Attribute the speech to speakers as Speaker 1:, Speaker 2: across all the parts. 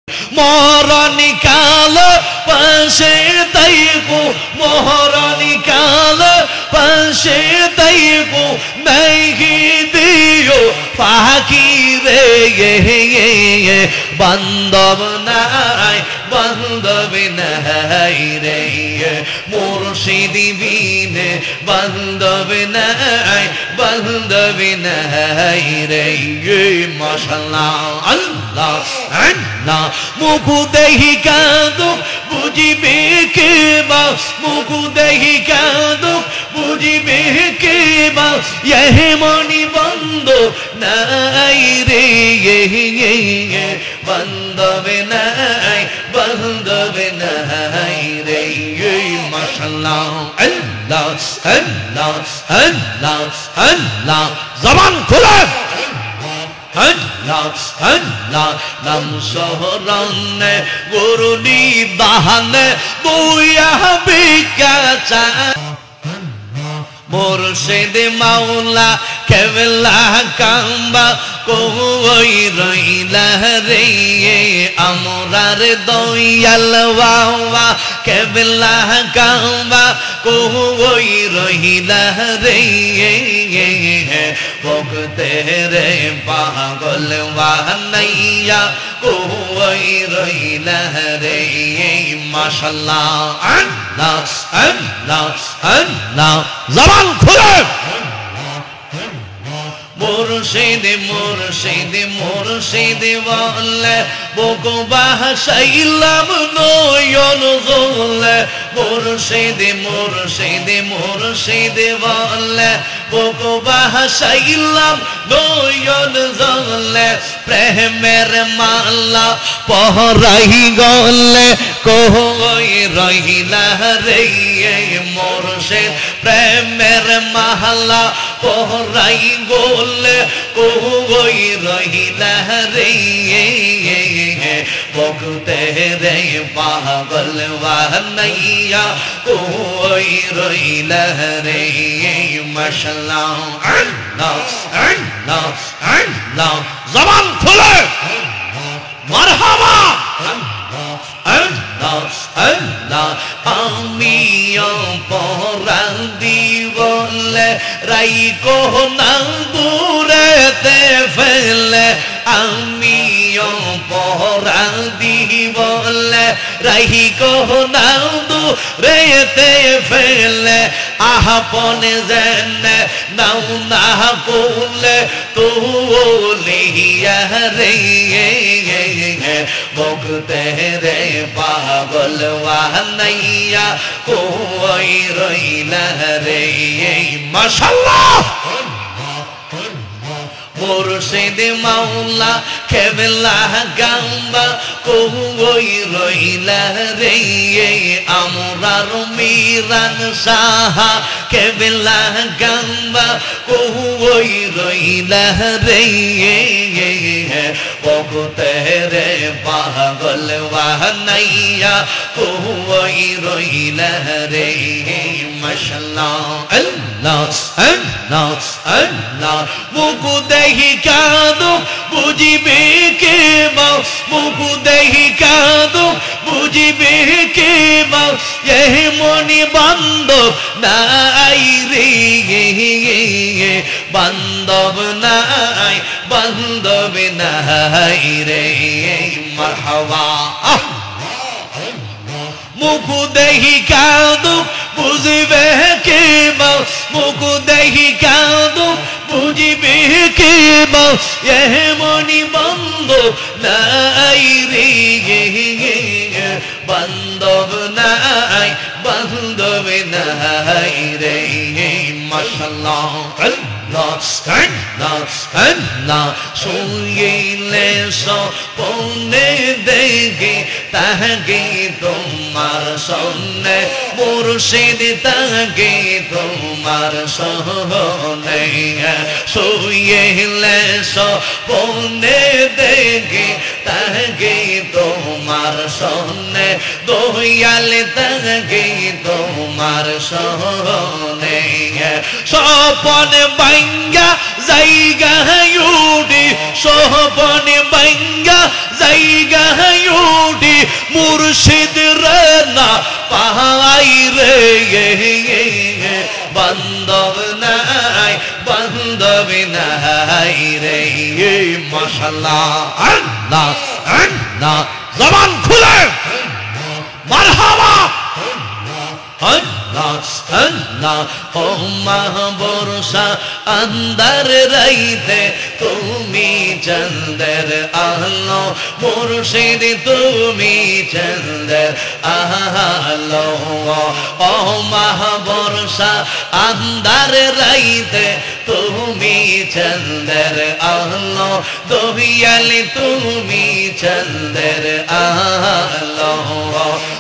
Speaker 1: মহারানী কাল পাশে তাইকো মহারানী কাল পাশে তাইকো নাইকি দিও পাখি রে বান্ধব নাই বান্ধব নাই রে মুর্শিদি বিনে বান্ধব নাই বান্ধব নাই রে মাশাআল্লাহ আল্লাহ আল্লাহ মুকু দেহি কাঁদো বুঝিবে কে বা মুকু দেহি কাঁদো বুঝিবে কে বা ইহে মনি বন্ধ নাই রে বান্ধব নাই বান্ধব নাই রে মাশাআল্লাহ আল্লাহ আল্লাহ আল্লাহ আল্লাহ জবান খুলে নাম শহরনে গুরুনি দাহানে বইয়া বিকাচা মুর্শিদ মাওলা কেবলা কাম্বা কই রইলা রে আমরার দয়াল বাবা কেবলা কাম্বা কই রইলা রে ভক্তে রে পাগল বানাইয়া কই রইলা রে মাশাআল্লাহ আল্লাহ আল্লাহ আল্লাহ জবান খুলে মুর্শিদ মুর্শিদ মুর্শিদ বলে বুকু বাহাইলাম নয়ন গলে মুর্শিদ মুর্শিদ মুর্শিদ বলে বুকু বাহাইলাম নয়ন গলে প্রেমের মালা পহরাই গলে কই রহিলা রে মুর্শিদ প্রেমের মালা পহরাই গলে কই রহিলা রে ভক্তে রে পাগল বানাইয়া কই রহিলা রে মাশাআল্লাহ আল্লাহ আল্লাহ আল্লাহ জবান খুলে মারহাবা আল্লাহ আল্লাহ আমি অপরাধ দিবলে রাই কো না দূরেতে ফেলে আমি অপরাধ দিবলে রাই কো না দূরেতে ফেলে আপনে জেনে নাও না কোলে তোলিয়া রে ভক্তে রে পাগল বানাইয়া কই রইলা রে মাশাআল্লাহ মুর্শিদ মাওলা কেবলা গাম্বা কই রইলা রে আমরার মিরান সাহা কেবলা গাম্বা কই রইলা রে ভক্তে রে পাগল বানাইয়া কই রইলা রে মাশাআল্লাহ আল্লাহ আল্লাহ আল্লাহ মুকু দেহি কাঁদো বুঝিবে কে বা মুকু দেহি কাঁদো বুঝিবে কে বা এ মনি বান্ধব নাই রে বান্ধব নাই বান্ধব নাই রে মারহাবা মুকু দেহি কাঁদো বুঝিবে কে বা মুকু দেহি কাঁদো বুঝিবে কে বা এ মনি বান্ধব নাই রে বান্ধব নাই বান্ধব নাই রে মাশাআল্লাহ আল্লাহ আল্লাহ আল্লাহ শুইলে সপনে দেখে তাকে তোমার সন্নে মুর্শিদ তাকে তোমার সহনে শুইলে সপনে দেখে তাকে তোমার সন্নে দয়াল তাকে তোমার সহনে স্বপন বাইঙ্গা জায়গা উড়ি স্বপন বাইঙ্গা জায়গা মুর্শিদ রে না পাহাই রে বান্ধব নাই বান্ধব নাই রে মাশাআল্লাহ আল্লাহ আল্লাহ জবান খুলে মারহাবা Allah Allah o mahbursa andar raite tumi chander ahlo murshid tumi chander ahlo o mahbursa andar raite tumi chander ahlo dohiyal tumi chander ahlo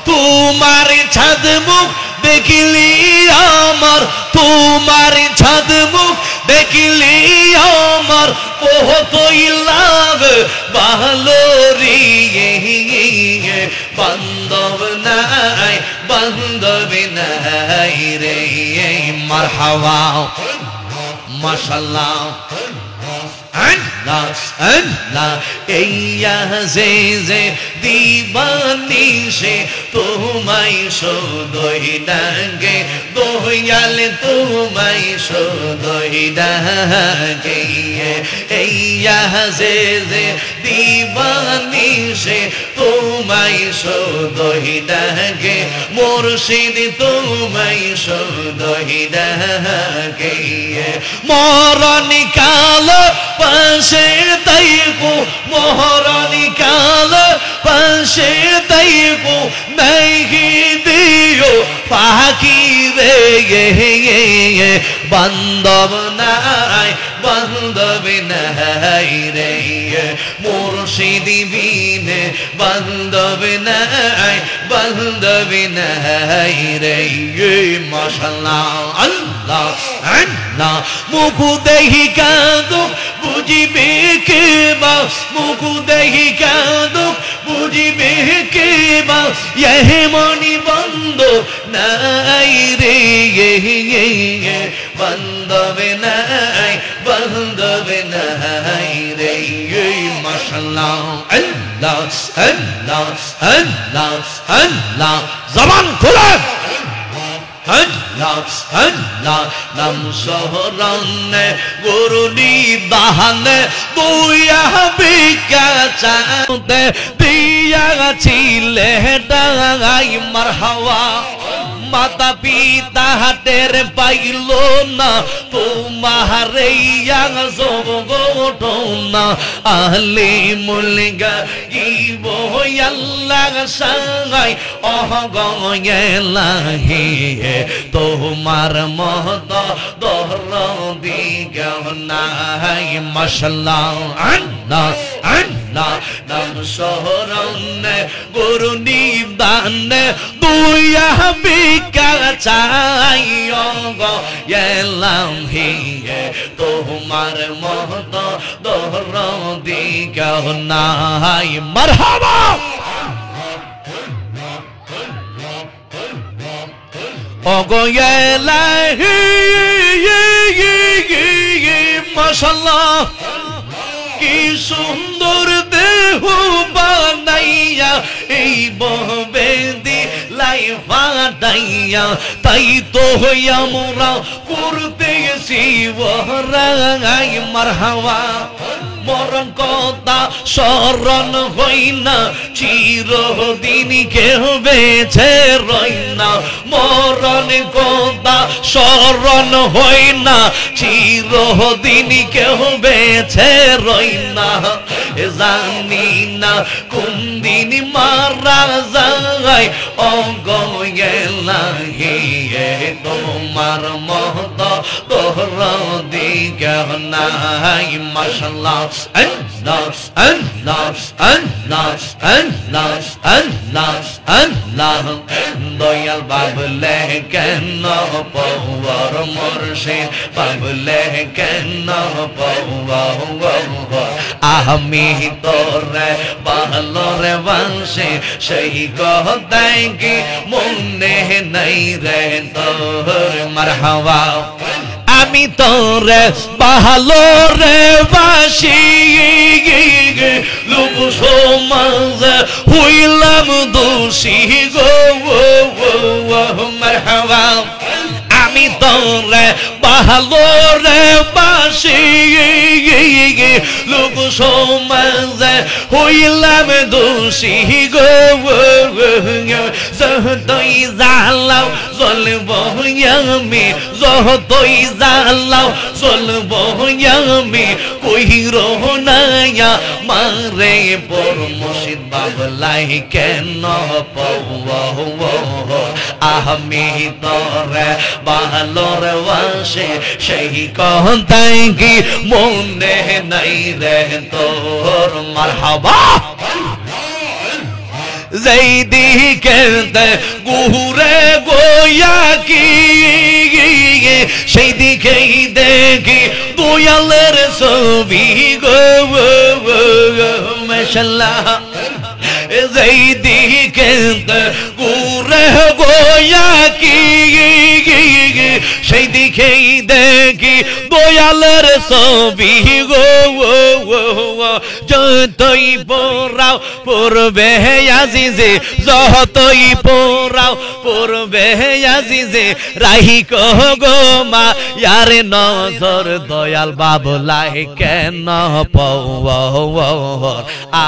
Speaker 1: tumar chad mukh देखली आमर तुम्हारी छद मुख देखली आमर ओह तो इलाव बहलोरी बंदव नाय बंदव नाय रे मरहबा माशाअल्लाह Allah Allah eyya ze diwani se tumai shodoi dange doyal tumai shodoi dange eyya ze diwani se tumai shodoi dange murshid tumai shodoi dange morani kalo পাশে তাইকো মোহরানি কাল পাশে তাইকো নাইকি দিও পাখি রে বান্ধব নাই বান্ধব নাই রে মুর্শিদ বিনে বান্ধব নাই বান্ধব নাই রে মাশাআল্লাহ আল্লাহ আল্লাহ মুখ দেহি কাঁদো বুঝিবে কে বা মুখ দেহি কাঁদো বুঝিবে কে বা ইহে মনি বন্ধ নাই রে বান্ধব নাই বান্ধব নাই রে মাশাআল্লাহ আল্লাহ আল্লাহ আল্লাহ আল্লাহ জবান খুলে Allah Allah nam sohranne guruni dahane duya bika chante diya chile dai marhawa माता पिता तेर पाइलो ना तुम्हारे यांग सोगो ना आहले मुलगा वो यल्ला संगाई ओह गोयला ही तुम्हार महता दोहरा दिया ना माशाअल्लाह अल्लाह अल्लाह नम सोहरने गुरुनी दाने दुया তোমার মত দোহর দিগা নাই মারহাবা ওগোয়েলাহি মাশাআল্লাহ কি সুন্দর দেহ বানাইয়া এই ববেদি লাইফা দাইয়া তাই তো হইয়া মোরা করতে গেছি ওরাই মারহাবা মরণ কথা স্মরণ হই না চিরদিন কেহ বেঁচে রই না মরণ কথা স্মরণ হই না চিরদিন কেহ বেঁচে রই না জানি না কোন দিন মারা যায় অগোয়েলাহি তোমার মত তোহরা দিগা নাই মাশাআল্লাহ আল্লাহ আল্লাহ আল্লাহ আল্লাহ আল্লাহ আল্লাহ দয়াল বাবলে কেন পওয়ার মুর্শিদ বাবলে কেন পওয়া আমি তোরে ভালো রে বংশে সেই কথাই কি মনে নাই রে তোর মারহাবা আমি তোরে ভালো রে বাসি লোক সমাজ হইলাম মারহাবা আমি তোরে ভালো রে বাসি লোক সমাজে হইলাম দোষী গো যতই জ্বালাও জ্বলব আমি যতই জ্বালাও জ্বলব আমি কইর নাইয়া মারে পর মুর্শিদ বাবলাই কেন আমি তোরে ভালোর বাসে সেই কথাই কি মনে নাই রে তোর মারহাবা যেই দিকে ঘুরে গোয়া কি সেই দিকেই দেখি দয়ালের ছবি গো মাশাআল্লাহ যেই দিকে ঘুরে গোয়া কি সেই দিকেই দেখি দয়ালের ছবি গো যতই পোরাও পূর্বে আজিজে যতই পোরাও পূর্বে আজিজে রাহি গো মা ইয়ার নজর দয়াল বাবলাই কেন পৌর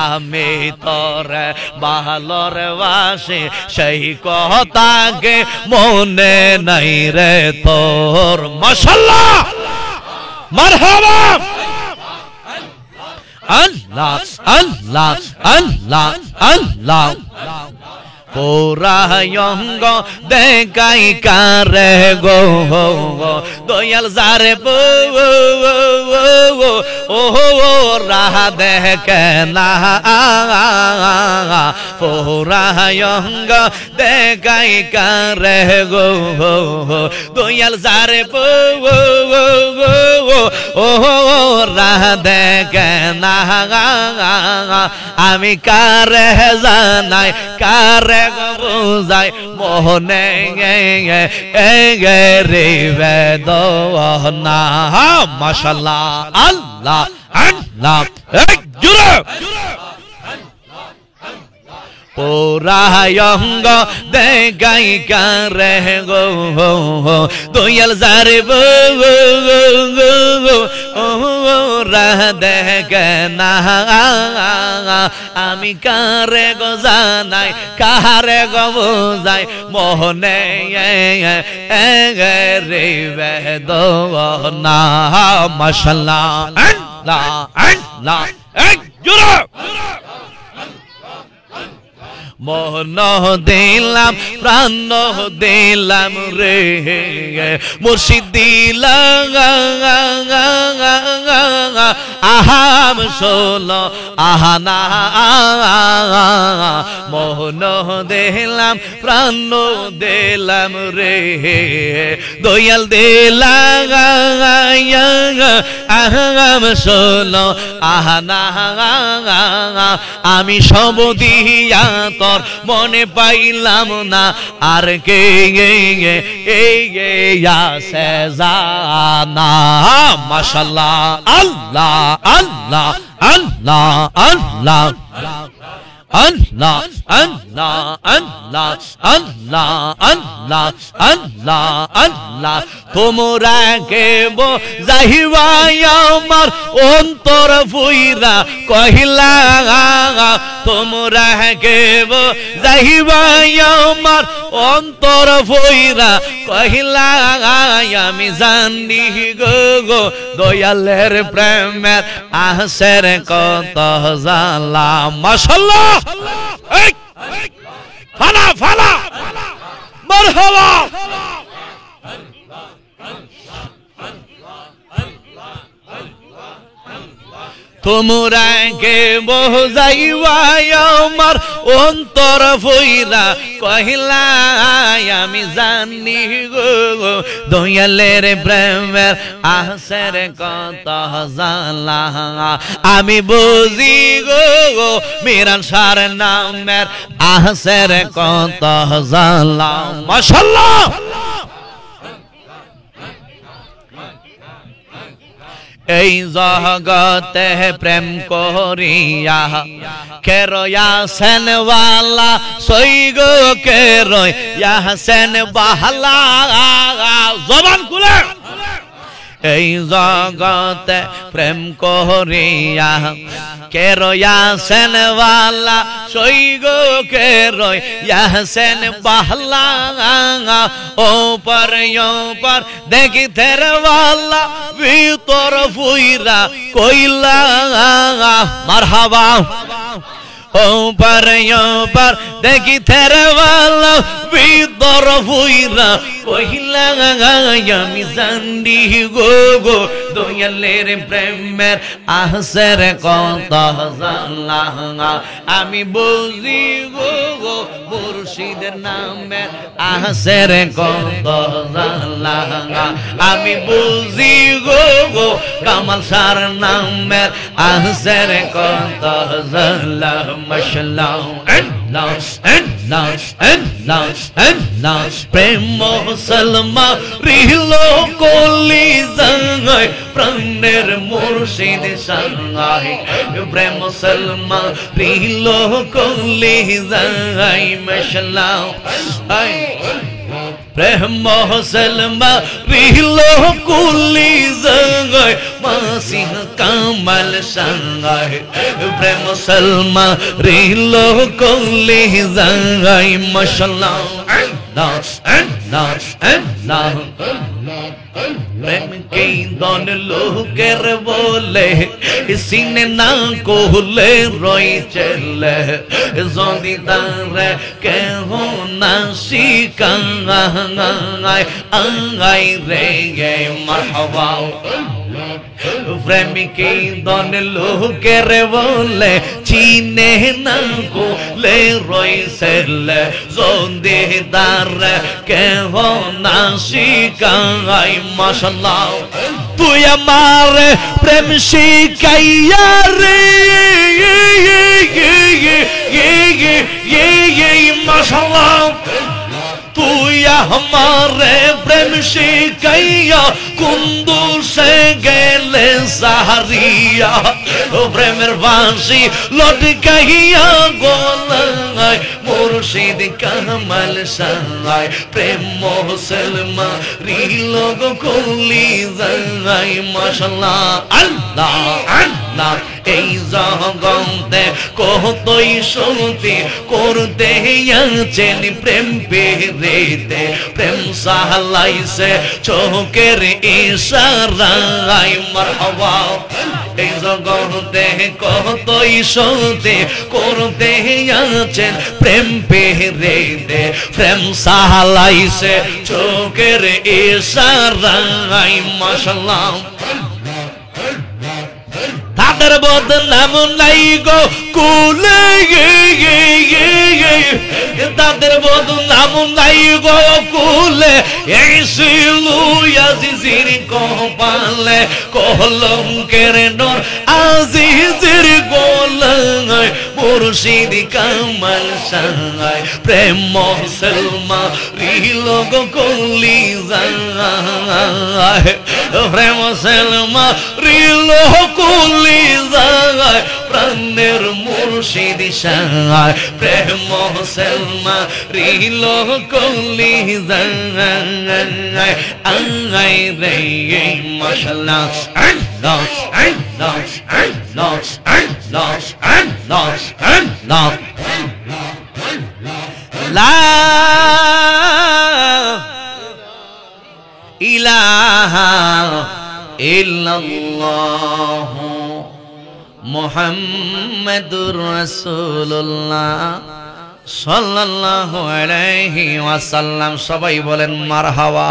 Speaker 1: আমি তোরে ভালোর বাসে সেই কথাকে মনে নাই রে তোর মাশাআল্লাহ মারহাবা আল্লাহ আল্লাহ আল্লাহ আল্লাহ পোরায়ঙ্গ দেখাই কারে গো দয়াল যারে ও রাহ দেখে না পোরায়ঙ্গ দেখাই কারে গো দয়াল যারে ও রাহ দেখে না আমি কারে জানাই কারে বুঝাই মোহনে রে বেদনা মাশাআল্লাহ আল্লাহ আল্লাহ এক জোরে পোরায়ঙ্গ দেখাই কারে গো দয়াল যারে রাহ দেখে না আমি কারে গো জানাই কারে গো বুঝাই মোহনে রে বেদনা মাশাআল্লাহ আল্লাহ আল্লাহ এক জোরে মন দিলাম প্রাণ দিলাম রে মুর্শিদ দিলাম আহাম সোলো আহানা মোহন দিলাম প্রাণ দিলাম রে দয়াল দিলাম আহাম সোলো আহানা আমি সব দিয়া তোর মনে পাইলাম না আর কে আছে জানা মাশাআল্লাহ আল্লাহ আল্লাহ আল্লাহ আল্লাহ আল্লাহ আল্লাহ আল্লাহ আল্লাহ আল্লাহ আল্লাহ আল্লাহ তোমরা কেব যাহিবাই আমার অন্তর ফুইরা কহিলা তোমরা কেব যাহিবাই আমার অন্তর ফুইরা কহিলা আমি জানি গো দয়ালের প্রেমের আহসের কত জালা মাশাআল্লাহ ফালা ফালা মারহাবা তোমরা কে বোঝাইবাই আমার অন্তর ফইরা কহিলা আমি জানি গো দয়ালের প্রেমের আহসের কত জালা আমি বুঝি গো মিরান সার নামের আহসের কত জালা মাশাআল্লাহ এই জগতে প্রেম করিয়া কে রয়াছেন ওয়ালা সৈগ কে রয়াছেন বাহলা জবান খুলে এই জগতে প্রেম করিয়া কে রয়াছেন ওয়ালা সৈগ কে রয়াছেন বাহলা ওপর দেখি তেরে ওয়ালা ভিতর ফুইরা কইলা মারহাবা ওপর দেখি তেরে ওয়ালা ভিতর ফুইরা কইলা আমি জানি গো গো দয়ালের প্রেমের আহসের কত জানলা আমি বুঝি গো গো মুর্শিদের নামের আহসের কত জানলা আমি বুঝি গো গো কামাল সার নামের আহসের কত জানলা মাশাআল্লাহ প্রেম মুসলমান রিলো কলি জাঙ্গাই প্রাণের মুর্শিদ সাঙ্গাই প্রেম মুসলমান রিলো কলি জাঙ্গাই মাশাআল্লাহ প্রেম মুসলমান রিলো কলি জাঙ্গাই মাসিহ কামাল সাঙ্গাই প্রেম মুসলমান রিলো কলি জাঙ্গাই মাশাআল্লাহ প্রেম কে দন লোকের বলে সিনে না কোলে রই চলে যদি তারে কেহ না শিকাঙ্গাই আঙ্গাই রে গে মারহাবা প্রেমিকে দন লোকের বলে চিনে না কোলে রইছে যদি তারে কেহ না শিকাঙ্গাই মাশাআল্লাহ তুই আমার প্রেম শিখাইয়া রে মাশাআল্লাহ তুই আমার প্রেম শিখাইয়া কুন্দুর সে গেলে সাহারিয়া প্রেমের বাঁশি লটকাইয়া গলায় মুর্শিদ কামাল সাই প্রেম মুসলমান রিলোগ কলি জাই মাশাআল্লাহ আল্লাহ আল্লাহ এই জগতে কতই শুনতে করতে আছেন প্রেম পেরেতে প্রেম সাহলাইছে চোখের ইশারায় মারহাবা এই জগতে কতই শুনতে করতে আছেন প্রেম পেরেতে প্রেম সাহলাইছে চোখের ইশারায় মাশাআল্লাহ তাদের বদনাম নাই গো কুলে তাদের বদনাম নাই গো কুলে এসিলু আজিজির কপালে কলঙ্কের নর আজিজির গোলায় মুর্শিদ কামাল সাই প্রেম মুসলমান রিলোগ কলি যায় প্রেম মুসলমান রিলোগ কলি যায় প্রাণের মুর্শিদ সাই প্রেম মুসলমান রিলোগ কলি যায় আই রে মাশাআল্লাহ লা ইলাহা ইল্লাল্লাহ মুহাম্মাদুর রাসূলুল্লাহ সাল্লাল্লাহু আলাইহি ওয়াসাল্লাম। সবাই বলেন মারহাবা।